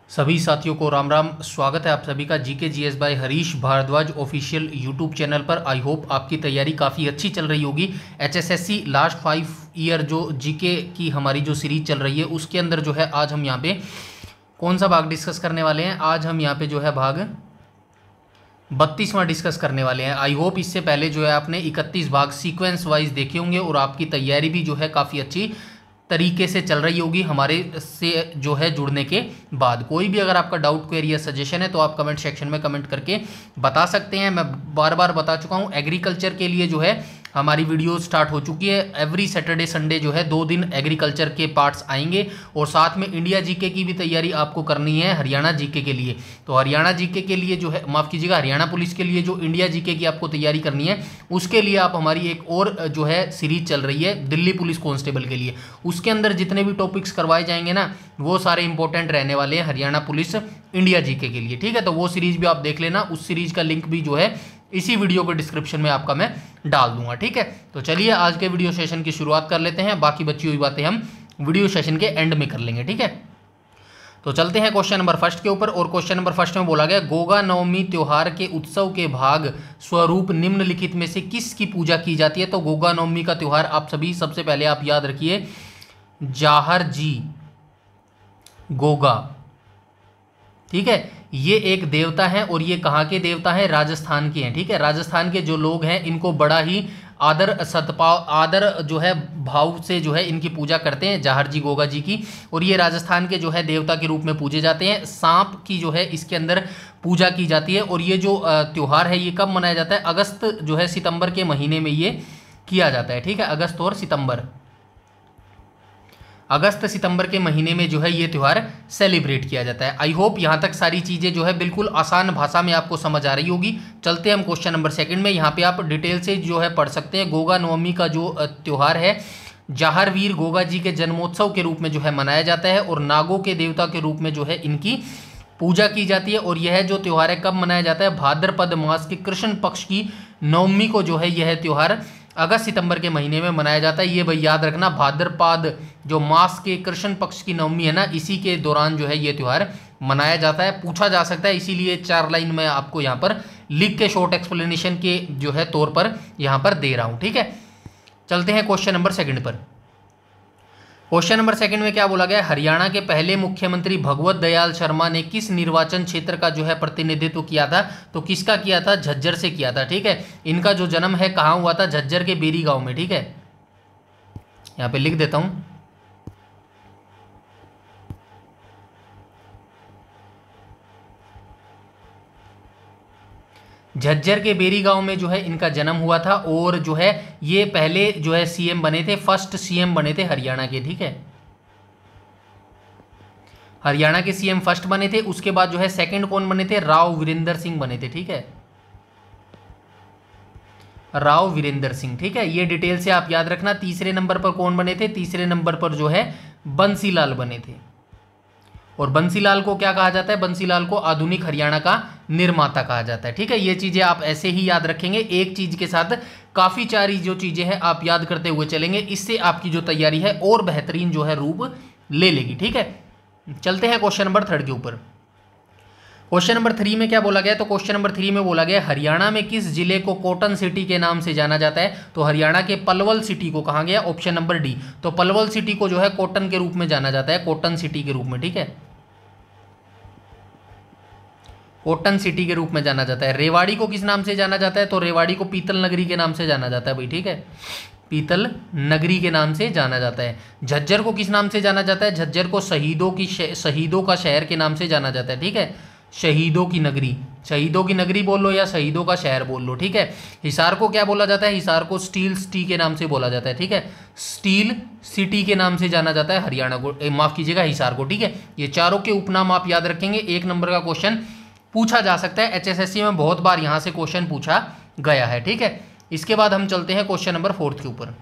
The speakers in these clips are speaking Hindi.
सभी साथियों को राम राम। स्वागत है आप सभी का GK GS by Harish Bhardwaj official YouTube channel पर। आई होप आपकी तैयारी काफ़ी अच्छी चल रही होगी। एचएसएससी लास्ट 5 ईयर जो जीके की हमारी जो सीरीज चल रही है उसके अंदर जो है आज हम यहाँ पे कौन सा भाग डिस्कस करने वाले हैं। आज हम यहाँ पे जो है भाग 32वां डिस्कस करने वाले हैं। आई होप इससे पहले जो है आपने 31 भाग सीक्वेंस वाइज देखे होंगे और आपकी तैयारी भी जो है काफ़ी अच्छी तरीके से चल रही होगी हमारे से जो है जुड़ने के बाद। कोई भी अगर आपका डाउट क्वेरी या सजेशन है तो आप कमेंट सेक्शन में कमेंट करके बता सकते हैं। मैं बार बार बता चुका हूं, एग्रीकल्चर के लिए जो है हमारी वीडियो स्टार्ट हो चुकी है। एवरी सैटरडे संडे जो है 2 दिन एग्रीकल्चर के पार्ट्स आएंगे और साथ में इंडिया जीके की भी तैयारी आपको करनी है हरियाणा जीके के लिए। तो हरियाणा जीके के लिए जो है माफ़ कीजिएगा हरियाणा पुलिस के लिए जो इंडिया जीके की आपको तैयारी करनी है उसके लिए आप हमारी एक और जो है सीरीज चल रही है दिल्ली पुलिस कांस्टेबल के लिए। उसके अंदर जितने भी टॉपिक्स करवाए जाएंगे ना वो सारे इंपॉर्टेंट रहने वाले हैं हरियाणा पुलिस इंडिया जीके के लिए। ठीक है, तो वो सीरीज भी आप देख लेना। उस सीरीज का लिंक भी जो है इसी वीडियो के डिस्क्रिप्शन में आपका मैं डाल दूंगा। ठीक है, तो चलिए आज के वीडियो सेशन की शुरुआत कर लेते हैं। बाकी बची हुई बातें हम वीडियो सेशन के एंड में कर लेंगे। ठीक है, तो चलते हैं क्वेश्चन नंबर फर्स्ट के ऊपर। और क्वेश्चन नंबर फर्स्ट में बोला गया गोगा नवमी त्योहार के उत्सव के भाग स्वरूप निम्नलिखित में से किसकी पूजा की जाती है। तो गोगा नवमी का त्योहार आप सभी सबसे पहले आप याद रखिए जाहर जी गोगा। ठीक है, ये एक देवता है और ये कहाँ के देवता है, राजस्थान के हैं। ठीक है, राजस्थान के जो लोग हैं इनको बड़ा ही आदर आदर जो है भाव से जो है इनकी पूजा करते हैं जाहर जी गोगा जी की। और ये राजस्थान के जो है देवता के रूप में पूजे जाते हैं। सांप की जो है इसके अंदर पूजा की जाती है। और ये जो त्योहार है ये कब मनाया जाता है, अगस्त जो है सितंबर के महीने में ये किया जाता है। ठीक है, अगस्त और सितंबर, अगस्त सितंबर के महीने में जो है ये त्यौहार सेलिब्रेट किया जाता है। आई होप यहाँ तक सारी चीज़ें जो है बिल्कुल आसान भाषा में आपको समझ आ रही होगी। चलते हैं हम क्वेश्चन नंबर सेकंड में। यहाँ पे आप डिटेल से जो है पढ़ सकते हैं। गोगा नवमी का जो त्यौहार है जाहर वीर गोगा जी के जन्मोत्सव के रूप में जो है मनाया जाता है और नागों के देवता के रूप में जो है इनकी पूजा की जाती है। और यह जो त्यौहार है कब मनाया जाता है, भाद्रपद मास के कृष्ण पक्ष की नवमी को जो है यह त्यौहार अगस्त सितंबर के महीने में मनाया जाता है। ये भाई याद रखना, भाद्रपद जो मास के कृष्ण पक्ष की नवमी है ना इसी के दौरान जो है ये त्यौहार मनाया जाता है। पूछा जा सकता है, इसीलिए 4 लाइन में आपको यहाँ पर लिख के शॉर्ट एक्सप्लेनेशन के जो है तौर पर यहाँ पर दे रहा हूँ। ठीक है, चलते हैं क्वेश्चन नंबर सेकंड पर। क्वेश्चन नंबर सेकंड में क्या बोला गया, हरियाणा के पहले मुख्यमंत्री भगवत दयाल शर्मा ने किस निर्वाचन क्षेत्र का जो है प्रतिनिधित्व किया था। तो किसका किया था, झज्जर से किया था। ठीक है, इनका जो जन्म है कहाँ हुआ था, झज्जर के बेरी गांव में। ठीक है, यहाँ पे लिख देता हूँ, झज्जर के बेरी गांव में जो है इनका जन्म हुआ था। और जो है ये पहले जो है सीएम बने थे, फर्स्ट सीएम बने थे हरियाणा के। ठीक है, हरियाणा के सीएम फर्स्ट बने थे। उसके बाद जो है सेकंड कौन बने थे, राव वीरेंद्र सिंह बने थे। ठीक है, राव वीरेंद्र सिंह। ठीक है, ये डिटेल से आप याद रखना। तीसरे नंबर पर कौन बने थे, तीसरे नंबर पर जो है बंसीलाल बने थे। और बंसीलाल को क्या कहा जाता है, बंसीलाल को आधुनिक हरियाणा का निर्माता कहा जाता है। ठीक है, ये चीजें आप ऐसे ही याद रखेंगे, एक चीज के साथ काफी सारी जो चीजें हैं आप याद करते हुए चलेंगे। इससे आपकी जो तैयारी है और बेहतरीन जो है रूप ले लेगी। ठीक है, चलते हैं क्वेश्चन नंबर 3 के ऊपर। क्वेश्चन नंबर 3 में क्या बोला गया, तो क्वेश्चन नंबर 3 में बोला गया हरियाणा में किस जिले को कॉटन सिटी के नाम से जाना जाता है। तो हरियाणा के पलवल सिटी को कहा गया, ऑप्शन नंबर डी। तो पलवल सिटी को जो है कॉटन के रूप में जाना जाता है, कॉटन सिटी के रूप में। ठीक है, कॉटन सिटी के रूप में जाना जाता है। रेवाड़ी को किस नाम से जाना जाता है, तो रेवाड़ी को पीतल नगरी के नाम से जाना जाता है भाई। ठीक है, पीतल नगरी के नाम से जाना जाता है। झज्जर को किस नाम से जाना जाता है, झज्जर को शहीदों का शहर के नाम से जाना जाता है। ठीक है, शहीदों की नगरी, शहीदों की नगरी बोल लो या शहीदों का शहर बोल लो। ठीक है, हिसार को क्या बोला जाता है, हिसार को स्टील सिटी के नाम से बोला जाता है। ठीक है, स्टील सिटी के नाम से जाना जाता है हरियाणा को, माफ कीजिएगा हिसार को। ठीक है, ये चारों के उपनाम आप याद रखेंगे। 1 नंबर का क्वेश्चन पूछा जा सकता है, एचएसएससी में बहुत बार यहां से क्वेश्चन पूछा गया है। ठीक है, इसके बाद हम चलते हैं क्वेश्चन नंबर 4 के ऊपर।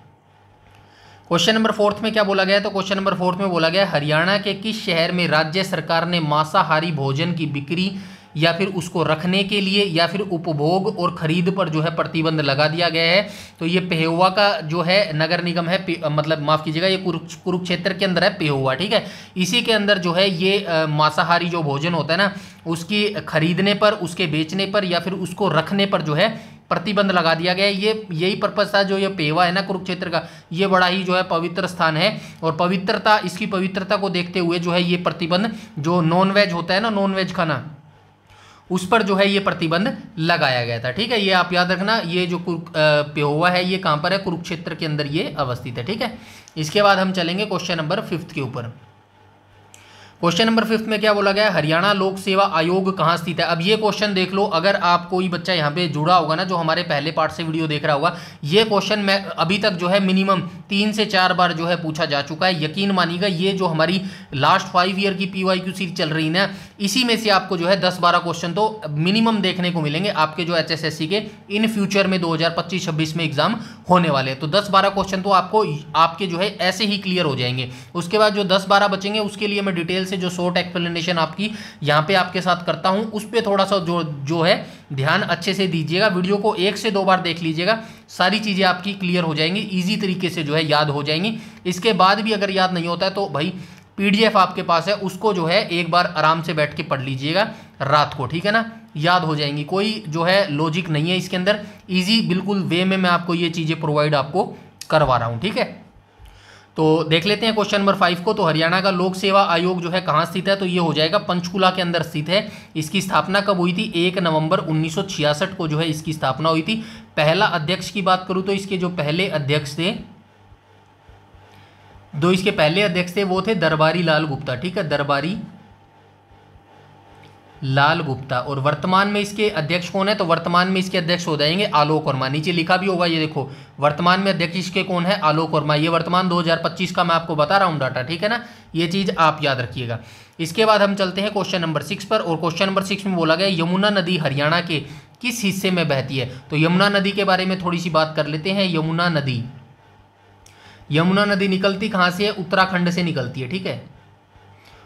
क्वेश्चन नंबर 4 में क्या बोला गया है, तो क्वेश्चन नंबर 4 में बोला गया हरियाणा के किस शहर में राज्य सरकार ने मांसाहारी भोजन की बिक्री या फिर उसको रखने के लिए या फिर उपभोग और खरीद पर जो है प्रतिबंध लगा दिया गया है। तो ये पेहोवा का जो है नगर निगम है, मतलब माफ़ कीजिएगा, ये कुरुक्षेत्र के अंदर है पेहोवा, ठीक है। इसी के अंदर जो है ये मांसाहारी जो भोजन होता है ना, उसकी खरीदने पर, उसके बेचने पर या फिर उसको रखने पर जो है प्रतिबंध लगा दिया गया है। ये यही पर्पस था, जो ये पेवा है ना कुरुक्षेत्र का, ये बड़ा ही जो है पवित्र स्थान है और पवित्रता, इसकी पवित्रता को देखते हुए जो है ये प्रतिबंध, जो नॉन वेज होता है ना, नॉन वेज खाना, उस पर जो है ये प्रतिबंध लगाया गया था, ठीक है। ये आप याद रखना, ये जो पेहोवा है ये कहाँ पर है, कुरुक्षेत्र के अंदर ये अवस्थित है, ठीक है। इसके बाद हम चलेंगे क्वेश्चन नंबर 5 के ऊपर। क्वेश्चन नंबर 5 में क्या बोला गया है, हरियाणा लोक सेवा आयोग कहाँ स्थित है। अब ये क्वेश्चन देख लो, अगर आप कोई बच्चा यहाँ पे जुड़ा होगा ना, जो हमारे पहले पार्ट से वीडियो देख रहा होगा, ये क्वेश्चन मैं अभी तक जो है मिनिमम 3 से 4 बार जो है पूछा जा चुका है। यकीन मानिएगा, ये जो हमारी लास्ट 5 ईयर की PYQ सीरीज चल रही ना, इसी में से आपको जो है 10-12 क्वेश्चन तो मिनिमम देखने को मिलेंगे आपके जो HSSC के इन फ्यूचर में 2025-26 में एग्जाम होने वाले हैं। तो 10-12 क्वेश्चन तो आपको आपके जो है ऐसे ही क्लियर हो जाएंगे। उसके बाद जो 10-12 बचेंगे उसके लिए मैं डिटेल से जो शॉर्ट एक्सप्लेनेशन आपकी यहाँ पे आपके साथ करता हूँ, उस पर थोड़ा सा जो है ध्यान अच्छे से दीजिएगा। वीडियो को 1 से 2 बार देख लीजिएगा, सारी चीज़ें आपकी क्लियर हो जाएंगी, ईजी तरीके से जो है याद हो जाएंगी। इसके बाद भी अगर याद नहीं होता है तो भाई PDF आपके पास है, उसको जो है एक बार आराम से बैठ के पढ़ लीजिएगा रात को, ठीक है ना, याद हो जाएंगी। कोई जो है लॉजिक नहीं है इसके अंदर, ईजी बिल्कुल वे में मैं आपको ये चीज़ें प्रोवाइड आपको करवा रहा हूँ, ठीक है। तो देख लेते हैं क्वेश्चन नंबर 5 को। तो हरियाणा का लोक सेवा आयोग जो है कहाँ स्थित है, तो ये हो जाएगा पंचकुला के अंदर स्थित है। इसकी स्थापना कब हुई थी, 1 नवंबर 1966 को जो है इसकी स्थापना हुई थी। पहला अध्यक्ष की बात करूँ तो इसके जो पहले अध्यक्ष थे, इसके पहले अध्यक्ष थे वो थे दरबारी लाल गुप्ता, ठीक है, दरबारी लाल गुप्ता। और वर्तमान में इसके अध्यक्ष कौन है, तो वर्तमान में इसके अध्यक्ष हो जाएंगे आलोक वर्मा। नीचे लिखा भी होगा, ये देखो, वर्तमान में अध्यक्ष इसके कौन है, आलोक वर्मा। ये वर्तमान 2025 का मैं आपको बता रहा हूँ डाटा, ठीक है ना, ये चीज़ आप याद रखिएगा। इसके बाद हम चलते हैं क्वेश्चन नंबर 6 पर। और क्वेश्चन नंबर 6 में बोला गया यमुना नदी हरियाणा के किस हिस्से में बहती है। तो यमुना नदी के बारे में थोड़ी सी बात कर लेते हैं। यमुना नदी निकलती कहाँ से है, उत्तराखंड से निकलती है, ठीक है,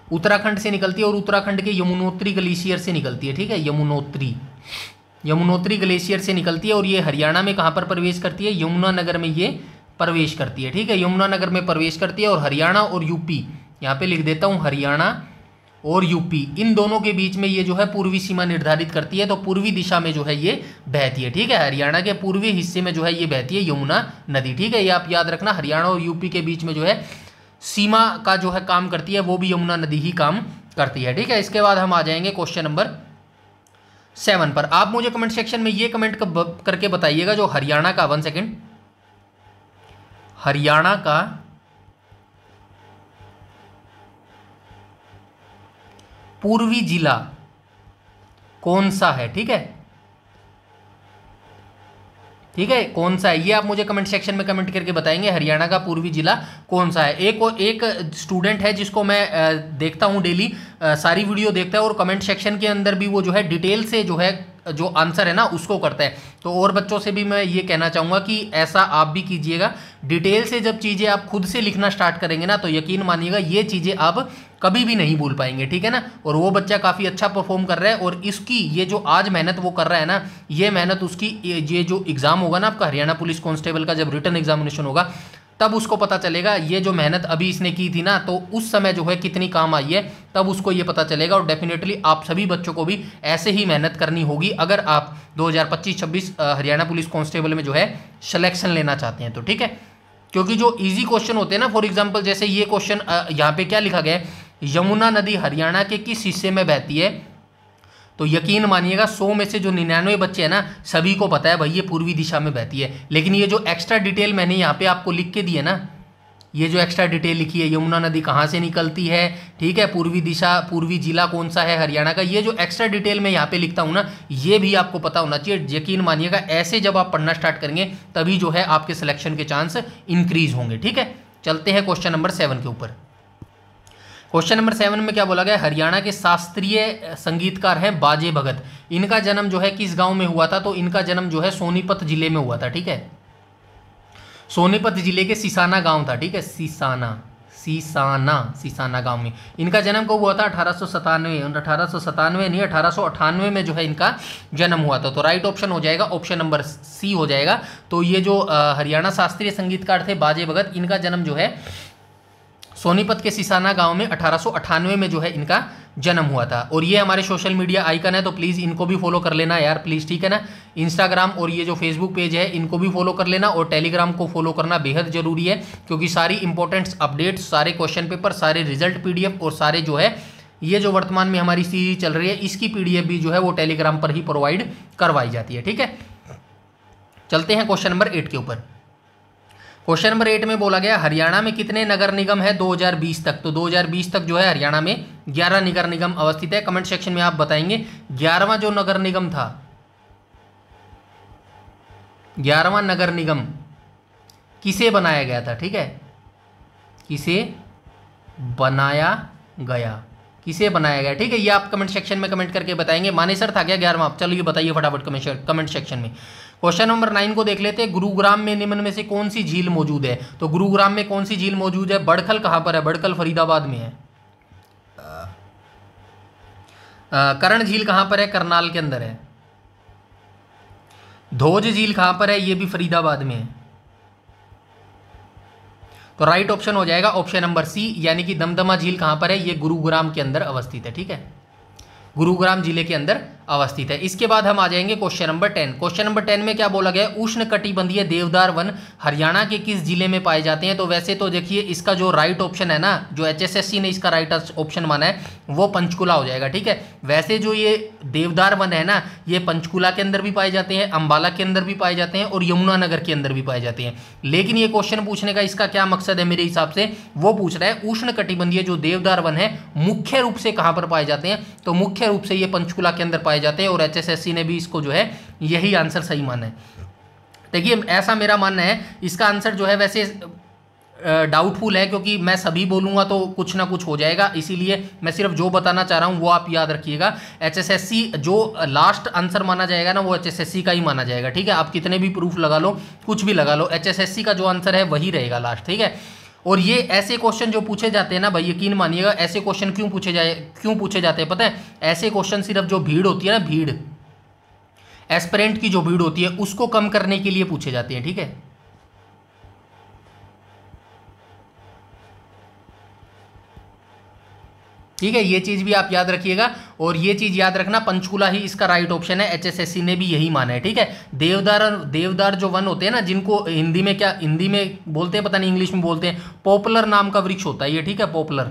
उत्तराखंड से निकलती है और उत्तराखंड के यमुनोत्री ग्लेशियर से निकलती है, ठीक है, यमुनोत्री ग्लेशियर से निकलती है। और ये हरियाणा में कहाँ पर प्रवेश करती है, यमुनानगर में ये प्रवेश करती है, ठीक है, यमुनानगर में प्रवेश करती है। और हरियाणा और यूपी, यहाँ पे लिख देता हूँ, हरियाणा और यूपी, इन दोनों के बीच में ये जो है पूर्वी सीमा निर्धारित करती है। तो पूर्वी दिशा में जो है ये बहती है, ठीक है, हरियाणा के पूर्वी हिस्से में जो है ये बहती है यमुना नदी, ठीक है। ये आप याद रखना, हरियाणा और यूपी के बीच में जो है सीमा का जो है काम करती है, वो भी यमुना नदी ही काम करती है, ठीक है। इसके बाद हम आ जाएंगे क्वेश्चन नंबर 7 पर। आप मुझे कमेंट सेक्शन में ये कमेंट करके बताइएगा, जो हरियाणा का, 1 सेकेंड, हरियाणा का पूर्वी जिला कौन सा है, ठीक है, ठीक है, कौन सा है, ये आप मुझे कमेंट सेक्शन में कमेंट करके बताएंगे हरियाणा का पूर्वी जिला कौन सा है। एक स्टूडेंट है जिसको मैं देखता हूँ डेली, सारी वीडियो देखता है और कमेंट सेक्शन के अंदर भी वो जो है डिटेल से जो है जो आंसर है ना उसको करता है। तो और बच्चों से भी मैं ये कहना चाहूँगा कि ऐसा आप भी कीजिएगा। डिटेल से जब चीज़ें आप खुद से लिखना स्टार्ट करेंगे ना, तो यकीन मानिएगा ये चीज़ें आप कभी भी नहीं भूल पाएंगे, ठीक है ना। और वो बच्चा काफ़ी अच्छा परफॉर्म कर रहा है और इसकी ये जो आज मेहनत वो कर रहा है ना, ये मेहनत उसकी ये जो एग्ज़ाम होगा ना आपका हरियाणा पुलिस कांस्टेबल का, जब रिटन एग्जामिनेशन होगा तब उसको पता चलेगा ये जो मेहनत अभी इसने की थी ना, तो उस समय जो है कितनी काम आई है, तब उसको ये पता चलेगा। और डेफिनेटली आप सभी बच्चों को भी ऐसे ही मेहनत करनी होगी अगर आप 2025-26 हरियाणा पुलिस कांस्टेबल में जो है सिलेक्शन लेना चाहते हैं तो, ठीक है। क्योंकि जो इजी क्वेश्चन होते हैं ना, फॉर एग्जाम्पल जैसे ये क्वेश्चन यहाँ पे क्या लिखा गया है, यमुना नदी हरियाणा के किस हिस्से में बहती है, तो यकीन मानिएगा 100 में से जो 99 बच्चे हैं ना, सभी को पता है भाई ये पूर्वी दिशा में बहती है। लेकिन ये जो एक्स्ट्रा डिटेल मैंने यहाँ पे आपको लिख के दी है ना, ये जो एक्स्ट्रा डिटेल लिखी है, यमुना नदी कहाँ से निकलती है, ठीक है, पूर्वी दिशा, पूर्वी जिला कौन सा है हरियाणा का, ये जो एक्स्ट्रा डिटेल मैं यहाँ पे लिखता हूँ ना, ये भी आपको पता होना चाहिए। यकीन मानिएगा ऐसे जब आप पढ़ना स्टार्ट करेंगे तभी जो है आपके सिलेक्शन के चांस इंक्रीज होंगे, ठीक है। चलते हैं क्वेश्चन नंबर 7 के ऊपर। क्वेश्चन नंबर 7 में क्या बोला गया, हरियाणा के शास्त्रीय संगीतकार हैं बाजे भगत। इनका जन्म जो है किस गांव में हुआ था, तो इनका जन्म जो है सोनीपत जिले में हुआ था, ठीक है, सोनीपत जिले के सिसाना गांव था, ठीक है, सीसाना गांव में। इनका जन्म कब हुआ था? 1897, 1897 नहीं 1898 में जो है इनका जन्म हुआ था। तो राइट ऑप्शन हो जाएगा ऑप्शन नंबर सी हो जाएगा। तो ये जो हरियाणा शास्त्रीय संगीतकार थे बाजे भगत, इनका जन्म जो है सोनीपत के सीसाना गांव में 1898 में जो है इनका जन्म हुआ था। और ये हमारे सोशल मीडिया आइकन है, तो प्लीज़ इनको भी फॉलो कर लेना यार प्लीज़, ठीक है ना। इंस्टाग्राम और ये जो फेसबुक पेज है इनको भी फॉलो कर लेना, और टेलीग्राम को फॉलो करना बेहद जरूरी है, क्योंकि सारी इंपॉर्टेंट अपडेट्स, सारे क्वेश्चन पेपर, सारे रिजल्ट PDF और सारे जो है ये जो वर्तमान में हमारी सीरीज चल रही है इसकी PDF भी जो है वो टेलीग्राम पर ही प्रोवाइड करवाई जाती है, ठीक है। चलते हैं क्वेश्चन नंबर 8 के ऊपर। क्वेश्चन नंबर 8 में बोला गया हरियाणा में कितने नगर निगम है 2020 तक? तो 2020 तक जो है हरियाणा में 11 नगर निगम अवस्थित है। कमेंट सेक्शन में आप बताएंगे 11वां जो नगर निगम था, 11वां नगर निगम किसे बनाया गया था, ठीक है, किसे बनाया गया, किसे बनाया गया, ठीक है। ये आप कमेंट सेक्शन में कमेंट करके बताएंगे। मानेसर था क्या 11वां? आप चलो ये बताइए फटाफट कमेंट सेक्शन में। क्वेश्चन नंबर 9 को देख लेते हैं। गुरुग्राम में निम्न में से कौन सी झील मौजूद है? तो गुरुग्राम में कौन सी झील मौजूद है? बड़खल कहां पर है? बड़खल फरीदाबाद में है। कर्ण झील कहां पर है? करनाल के अंदर है। धोज झील कहां पर है? ये भी फरीदाबाद में है। तो राइट ऑप्शन हो जाएगा ऑप्शन नंबर सी, यानी कि दमदमा झील कहां पर है? ये गुरुग्राम के अंदर अवस्थित है, ठीक है, गुरुग्राम जिले के अंदर अवस्थित है। इसके बाद हम आ जाएंगे क्वेश्चन नंबर 10। क्वेश्चन नंबर 10 में क्या बोला गया है? उष्ण कटिबंधीय देवदार वन हरियाणा के किस जिले में पाए जाते हैं? तो वैसे तो देखिए इसका जो राइट ऑप्शन है ना, जो HSSC ने इसका राइट ऑप्शन माना है वो पंचकुला हो जाएगा, ठीक है। वैसे जो ये देवदार वन है ना, ये पंचकुला के अंदर भी पाए जाते हैं, अंबाला के अंदर भी पाए जाते हैं और यमुनानगर के अंदर भी पाए जाते हैं। लेकिन ये क्वेश्चन पूछने का इसका क्या मकसद है मेरे हिसाब से? वो पूछ रहा है उष्ण कटिबंधीय जो देवदार वन है मुख्य रूप से कहां पर पाए जाते हैं? तो मुख्य रूप से ये पंचकुला के अंदर पाए जाते हैं, और HSSC ने भी इसको जो है यही आंसर सही माना है। देखिए ऐसा मेरा मानना है, इसका आंसर जो है वैसे डाउटफुल है, क्योंकि मैं सभी बोलूंगा तो कुछ ना कुछ हो जाएगा, इसीलिए मैं सिर्फ जो बताना चाह रहा हूं वो आप याद रखिएगा। HSSC जो लास्ट आंसर माना जाएगा ना वो HSSC का ही माना जाएगा, ठीक है। आप कितने भी प्रूफ लगा लो, कुछ भी लगा लो, HSSC का जो आंसर है वही रहेगा लास्ट, ठीक है। और ये ऐसे क्वेश्चन जो पूछे जाते हैं ना भाई, यकीन मानिएगा ऐसे क्वेश्चन क्यों पूछे जाते हैं पता है? ऐसे क्वेश्चन सिर्फ जो भीड़ होती है ना, भीड़, एस्पिरेंट की जो भीड़ होती है उसको कम करने के लिए पूछे जाते हैं, ठीक है। ठीक है, ये चीज भी आप याद रखिएगा, और ये चीज याद रखना पंचकुला ही इसका राइट ऑप्शन है। HSSC ने भी यही माना है, ठीक है। देवदार जो वन होते हैं ना, जिनको हिंदी में क्या हिंदी में बोलते हैं पता नहीं, इंग्लिश में बोलते हैं, पॉपुलर नाम का वृक्ष होता है ये, ठीक है, पॉपुलर।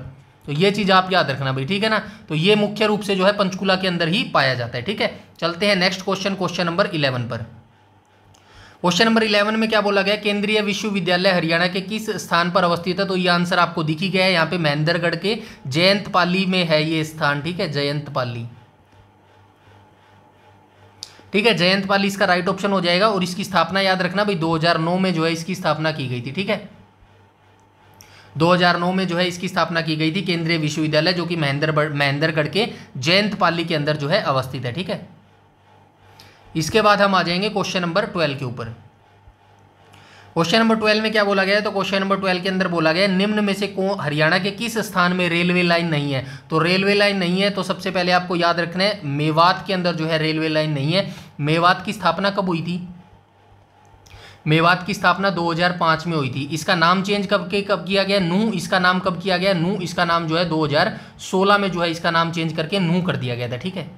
तो ये चीज आप याद रखना भाई, ठीक है ना। तो ये मुख्य रूप से जो है पंचकुला के अंदर ही पाया जाता है, ठीक है। चलते हैं नेक्स्ट क्वेश्चन, क्वेश्चन नंबर 11 पर। क्वेश्चन नंबर 11 में क्या बोला गया? केंद्रीय विश्वविद्यालय हरियाणा के किस स्थान पर अवस्थित है? तो ये आंसर आपको दिख ही गया है, यहाँ पे महेंद्रगढ़ के जयंतपाली में है ये स्थान, ठीक है, जयंतपाली, ठीक है, जयंतपाली इसका राइट ऑप्शन हो जाएगा। और इसकी स्थापना याद रखना भाई 2009 में जो है इसकी स्थापना की गई थी, ठीक है, 2009 में जो है इसकी स्थापना की गई थी केंद्रीय विश्वविद्यालय, जो कि महेंद्रगढ़ के जयंतपाली के अंदर जो है अवस्थित है, ठीक है। इसके बाद हम आ जाएंगे क्वेश्चन नंबर 12 के ऊपर। क्वेश्चन नंबर 12 में क्या बोला गया है? तो क्वेश्चन नंबर 12 के अंदर बोला गया है निम्न में से हरियाणा के किस स्थान में रेलवे लाइन नहीं है? तो रेलवे लाइन नहीं है तो सबसे पहले आपको याद रखना है मेवात के अंदर जो है रेलवे लाइन नहीं है। मेवात की स्थापना कब हुई थी? मेवात की स्थापना 2005 में हुई थी। इसका नाम चेंज कब किया गया? नूह। इसका नाम कब किया गया? नूह। इसका नाम जो है 2016 में जो है इसका नाम चेंज करके नूह कर दिया गया था, ठीक है,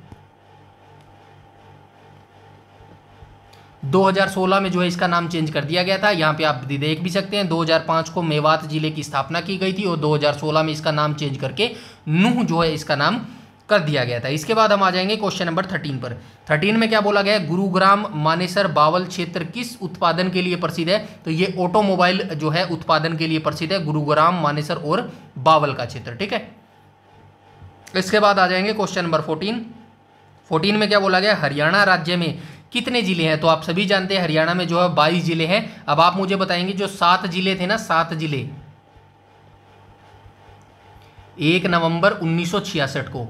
2016 में जो है इसका नाम चेंज कर दिया गया था। यहाँ पे आप देख भी सकते हैं 2005 को मेवात जिले की स्थापना की गई थी और 2016 में इसका नाम चेंज करके नूह जो है इसका नाम कर दिया गया था। इसके बाद हम आ जाएंगे क्वेश्चन नंबर 13 पर। 13 में क्या बोला गया है? गुरुग्राम मानेसर बावल क्षेत्र किस उत्पादन के लिए प्रसिद्ध है? तो ये ऑटोमोबाइल जो है उत्पादन के लिए प्रसिद्ध है, गुरुग्राम मानेसर और बावल का क्षेत्र, ठीक है। इसके बाद आ जाएंगे क्वेश्चन नंबर 14 में क्या बोला गया? हरियाणा राज्य में कितने जिले हैं? तो आप सभी जानते हैं हरियाणा में जो है 22 जिले हैं। अब आप मुझे बताएंगे जो 7 जिले थे ना, 7 जिले 1 नवंबर 1966 को,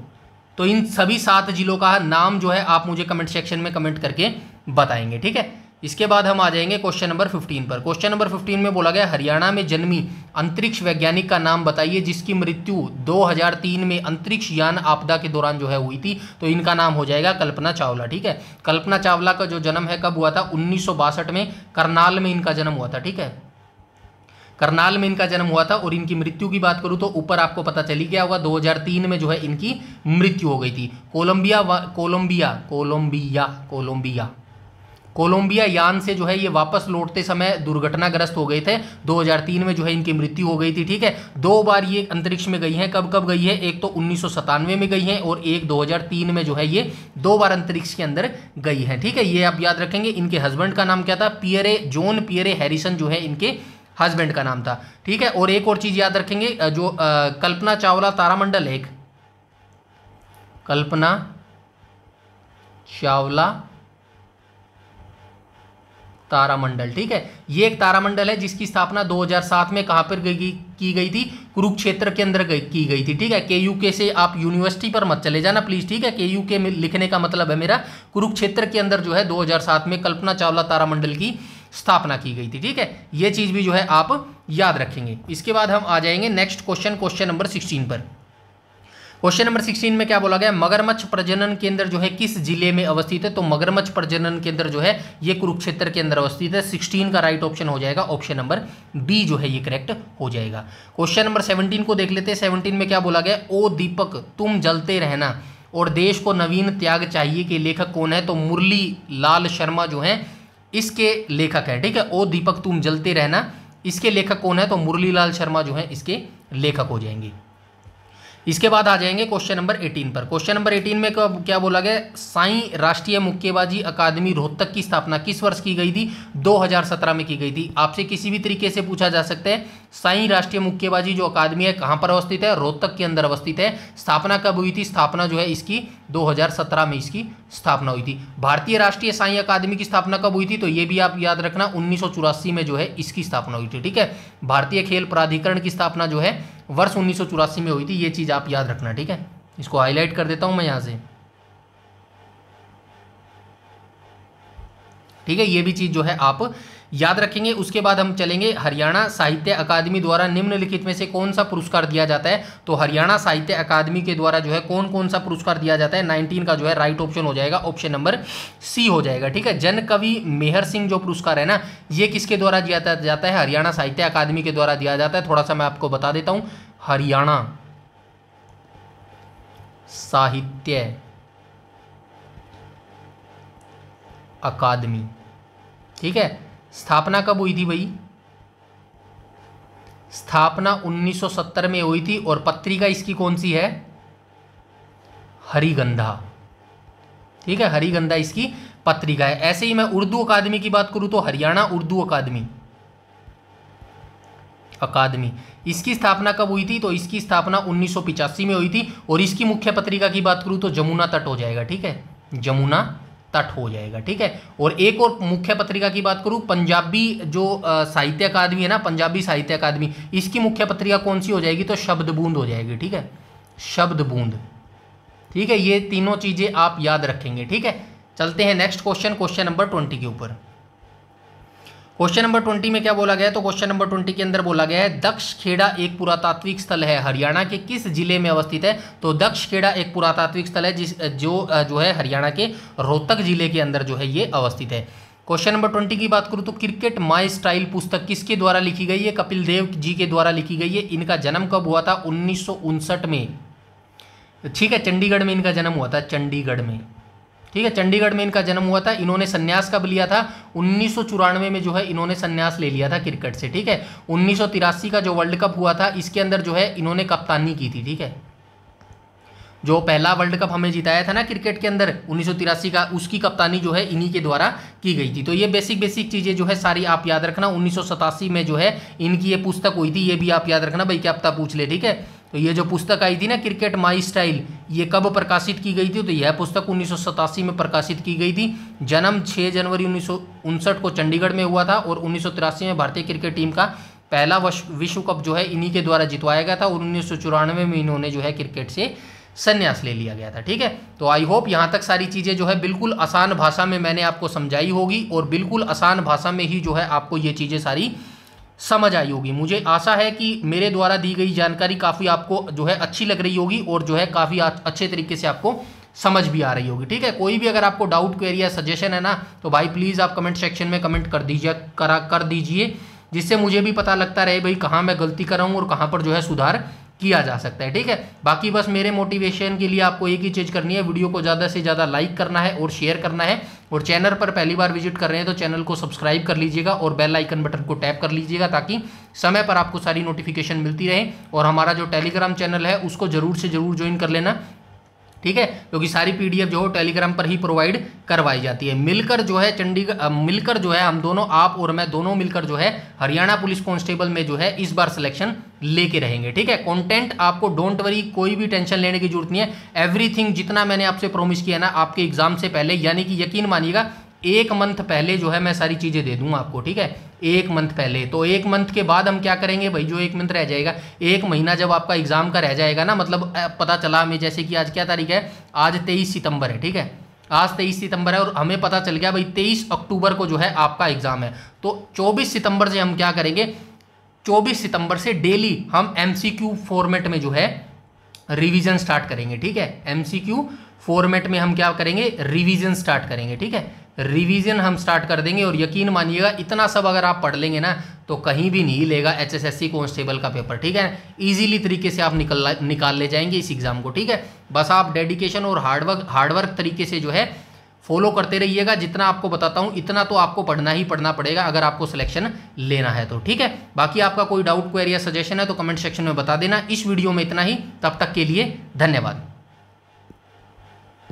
तो इन सभी 7 जिलों का नाम जो है आप मुझे कमेंट सेक्शन में कमेंट करके बताएंगे, ठीक है। इसके बाद हम आ जाएंगे क्वेश्चन नंबर 15 पर। क्वेश्चन नंबर 15 में बोला गया हरियाणा में जन्मी अंतरिक्ष वैज्ञानिक का नाम बताइए जिसकी मृत्यु 2003 में अंतरिक्ष यान आपदा के दौरान जो है हुई थी। तो इनका नाम हो जाएगा कल्पना चावला। ठीक है, कल्पना चावला का जो जन्म है कब हुआ था, 1962 में करनाल में इनका जन्म हुआ था। ठीक है, करनाल में इनका जन्म हुआ था। और इनकी मृत्यु की बात करूं तो ऊपर आपको पता चली गया होगा 2003 में जो है इनकी मृत्यु हो गई थी। कोलंबिया यान से जो है ये वापस लौटते समय दुर्घटनाग्रस्त हो गए थे। 2003 में जो है इनकी मृत्यु हो गई थी। ठीक है, 2 बार ये अंतरिक्ष में गई हैं। कब कब गई है, एक तो 1997 में गई हैं और एक 2003 में जो है ये 2 बार अंतरिक्ष के अंदर गई हैं। ठीक है, ये आप याद रखेंगे। इनके हस्बैंड का नाम क्या था, जॉन पियरे हैरिसन जो है इनके हस्बैंड का नाम था। ठीक है, और एक और चीज याद रखेंगे, जो कल्पना चावला तारामंडल है, कल्पना चावला तारामंडल। ठीक है, ये एक तारामंडल है जिसकी स्थापना 2007 में कहां पर की गई थी, कुरुक्षेत्र के अंदर की गई थी। ठीक है, KUK से आप यूनिवर्सिटी पर मत चले जाना प्लीज। ठीक है, KUK में लिखने का मतलब है मेरा कुरुक्षेत्र के अंदर जो है 2007 में कल्पना चावला तारामंडल की स्थापना की गई थी। ठीक है, ये चीज भी जो है आप याद रखेंगे। इसके बाद हम आ जाएंगे नेक्स्ट क्वेश्चन नंबर 16 पर। क्वेश्चन नंबर 16 में क्या बोला गया, मगरमच्छ प्रजनन केंद्र जो है किस जिले में अवस्थित है। तो मगरमच्छ प्रजनन केंद्र जो है ये कुरुक्षेत्र के अंदर अवस्थित है। 16 का राइट ऑप्शन हो जाएगा ऑप्शन नंबर बी जो है ये करेक्ट हो जाएगा। क्वेश्चन नंबर 17 को देख लेते हैं। 17 में क्या बोला गया, ओ दीपक तुम जलते रहना और देश को नवीन त्याग चाहिए के लेखक कौन है। तो मुरली लाल शर्मा जो है इसके लेखक है। ठीक है, ओ दीपक तुम जलते रहना, इसके लेखक कौन है। तो मुरली लाल शर्मा जो है इसके लेखक हो जाएंगे। इसके बाद आ जाएंगे क्वेश्चन नंबर 18 पर। क्वेश्चन नंबर 18 में क्या बोला गया, साई राष्ट्रीय मुक्केबाजी अकादमी रोहतक की स्थापना किस वर्ष की गई थी। 2017 में की गई थी। आपसे किसी भी तरीके से पूछा जा सकता है साई राष्ट्रीय मुक्केबाजी जो अकादमी है कहां पर अवस्थित है, रोहतक के अंदर अवस्थित है। स्थापना कब हुई थी, स्थापना जो है इसकी 2017 में इसकी स्थापना हुई थी। भारतीय राष्ट्रीय साई अकादमी की स्थापना कब हुई थी, तो ये भी आप याद रखना 1984 में जो है इसकी स्थापना हुई थी। ठीक है, भारतीय खेल प्राधिकरण की स्थापना जो है वर्ष 1984 में हुई थी। ये चीज आप याद रखना। ठीक है, इसको हाईलाइट कर देता हूं मैं यहां से। ठीक है, ये भी चीज जो है आप याद रखेंगे। उसके बाद हम चलेंगे हरियाणा साहित्य अकादमी द्वारा निम्नलिखित में से कौन सा पुरस्कार दिया जाता है। तो हरियाणा साहित्य अकादमी के द्वारा जो है कौन कौन सा पुरस्कार दिया जाता है। 19 का जो है राइट ऑप्शन हो जाएगा ऑप्शन नंबर सी हो जाएगा। ठीक है, जन कवि मेहर सिंह जो पुरस्कार है ना, ये किसके द्वारा दिया जाता है, हरियाणा साहित्य अकादमी के द्वारा दिया जाता है। थोड़ा सा मैं आपको बता देता हूं, हरियाणा साहित्य अकादमी। ठीक है, स्थापना कब हुई थी भाई, स्थापना 1970 में हुई थी। और पत्रिका इसकी कौन सी है, हरिगंधा। ठीक है, हरिगंधा इसकी पत्रिका है। ऐसे ही मैं उर्दू अकादमी की बात करूं तो हरियाणा उर्दू अकादमी इसकी स्थापना कब हुई थी। तो इसकी स्थापना 1985 में हुई थी। और इसकी मुख्य पत्रिका की बात करूं तो जमुना तट हो जाएगा। ठीक है, जमुना तट हो जाएगा। ठीक है, और एक और मुख्य पत्रिका की बात करूं, पंजाबी जो साहित्य अकादमी है ना, पंजाबी साहित्य अकादमी, इसकी मुख्य पत्रिका कौन सी हो जाएगी। तो शब्द बूंद हो जाएगी। ठीक है, शब्द बूंद। ठीक है, ये तीनों चीजें आप याद रखेंगे। ठीक है, चलते हैं नेक्स्ट क्वेश्चन नंबर 20 के ऊपर। क्वेश्चन नंबर 20 में क्या बोला गया है, तो क्वेश्चन नंबर 20 के अंदर बोला गया है दक्ष खेड़ा एक पुरातात्विक स्थल है, हरियाणा के किस जिले में अवस्थित है। तो दक्ष खेड़ा एक पुरातात्विक स्थल है जो है हरियाणा के रोहतक जिले के अंदर जो है ये अवस्थित है। क्वेश्चन नंबर 20 की बात करूं तो क्रिकेट माई स्टाइल पुस्तक किसके द्वारा लिखी गई है, कपिल देव जी के द्वारा लिखी गई है। इनका जन्म कब हुआ था, 1959 में। ठीक है, चंडीगढ़ में इनका जन्म हुआ था, चंडीगढ़ में। ठीक है, चंडीगढ़ में इनका जन्म हुआ था। इन्होंने संन्यास कब लिया था, 1994 में जो है इन्होंने संन्यास ले लिया था क्रिकेट से। ठीक है, 1983 का जो वर्ल्ड कप हुआ था इसके अंदर जो है इन्होंने कप्तानी की थी। ठीक है, जो पहला वर्ल्ड कप हमें जिताया था ना क्रिकेट के अंदर 1983 का, उसकी कप्तानी जो है इन्हीं के द्वारा की गई थी। तो ये बेसिक चीजें जो है सारी आप याद रखना। 1987 में जो है इनकी ये पुस्तक हुई थी, ये भी आप याद रखना भाई, क्या पता पूछ ले। ठीक है, तो ये जो पुस्तक आई थी ना क्रिकेट माई स्टाइल, ये कब प्रकाशित की गई थी, तो यह पुस्तक 1987 में प्रकाशित की गई थी। जन्म 6 जनवरी 1959 को चंडीगढ़ में हुआ था और 1983 में भारतीय क्रिकेट टीम का पहला विश्व कप जो है इन्हीं के द्वारा जितवाया गया था। और 1994 में इन्होंने जो है क्रिकेट से संन्यास ले लिया गया था। ठीक है, तो आई होप यहाँ तक सारी चीज़ें जो है बिल्कुल आसान भाषा में मैंने आपको समझाई होगी और बिल्कुल आसान भाषा में ही जो है आपको ये चीज़ें सारी समझ आई होगी। मुझे आशा है कि मेरे द्वारा दी गई जानकारी काफ़ी आपको जो है अच्छी लग रही होगी और जो है काफ़ी अच्छे तरीके से आपको समझ भी आ रही होगी। ठीक है, कोई भी अगर आपको डाउट, क्वेरी या सजेशन है ना, तो भाई प्लीज़ आप कमेंट सेक्शन में कमेंट कर दीजिए, जिससे मुझे भी पता लगता रहे भाई कहाँ मैं गलती कर रहा हूँ और कहाँ पर जो है सुधार किया जा सकता है। ठीक है, बाकी बस मेरे मोटिवेशन के लिए आपको एक ही चीज़ करनी है, वीडियो को ज़्यादा से ज़्यादा लाइक करना है और शेयर करना है, और चैनल पर पहली बार विजिट कर रहे हैं तो चैनल को सब्सक्राइब कर लीजिएगा और बेल आइकन बटन को टैप कर लीजिएगा, ताकि समय पर आपको सारी नोटिफिकेशन मिलती रहे। और हमारा जो टेलीग्राम चैनल है उसको ज़रूर से ज़रूर ज्वाइन कर लेना। ठीक है, क्योंकि सारी पीडीएफ जो है टेलीग्राम पर ही प्रोवाइड करवाई जाती है। मिलकर जो है मिलकर जो है हम दोनों, आप और मैं दोनों मिलकर जो है हरियाणा पुलिस कांस्टेबल में जो है इस बार सिलेक्शन लेके रहेंगे। ठीक है, कंटेंट आपको डोंट वरी, कोई भी टेंशन लेने की जरूरत नहीं है। एवरीथिंग जितना मैंने आपसे प्रॉमिस किया ना आपके एग्जाम से पहले, यानी कि यकीन मानिएगा 1 मंथ पहले जो है मैं सारी चीज़ें दे दूंगा आपको। ठीक है, 1 मंथ पहले। तो 1 मंथ के बाद हम क्या करेंगे भाई, जो 1 मंथ रह जाएगा, 1 महीना जब आपका एग्जाम का रह जाएगा ना, मतलब पता चला हमें, जैसे कि आज क्या तारीख है, आज 23 सितंबर है। ठीक है, आज 23 सितंबर है और हमें पता चल गया भाई 23 अक्टूबर को जो है आपका एग्जाम है। तो 24 सितंबर से हम क्या करेंगे, 24 सितंबर से डेली हम MCQ फॉर्मेट में जो है रिवीजन स्टार्ट करेंगे। ठीक है, MCQ फॉर्मेट में हम क्या करेंगे, रिवीजन स्टार्ट करेंगे। ठीक है, रिवीजन हम स्टार्ट कर देंगे और यकीन मानिएगा इतना सब अगर आप पढ़ लेंगे ना तो कहीं भी नहीं लेगा HSSC कांस्टेबल का पेपर। ठीक है, इजीली तरीके से आप निकाल ले जाएंगे इस एग्जाम को। ठीक है, बस आप डेडिकेशन और हार्डवर्क तरीके से जो है फॉलो करते रहिएगा। जितना आपको बताता हूँ इतना तो आपको पढ़ना ही पढ़ना पड़ेगा अगर आपको सिलेक्शन लेना है तो। ठीक है, बाकी आपका कोई डाउट, क्वेरी या सजेशन है तो कमेंट सेक्शन में बता देना। इस वीडियो में इतना ही, तब तक के लिए धन्यवाद।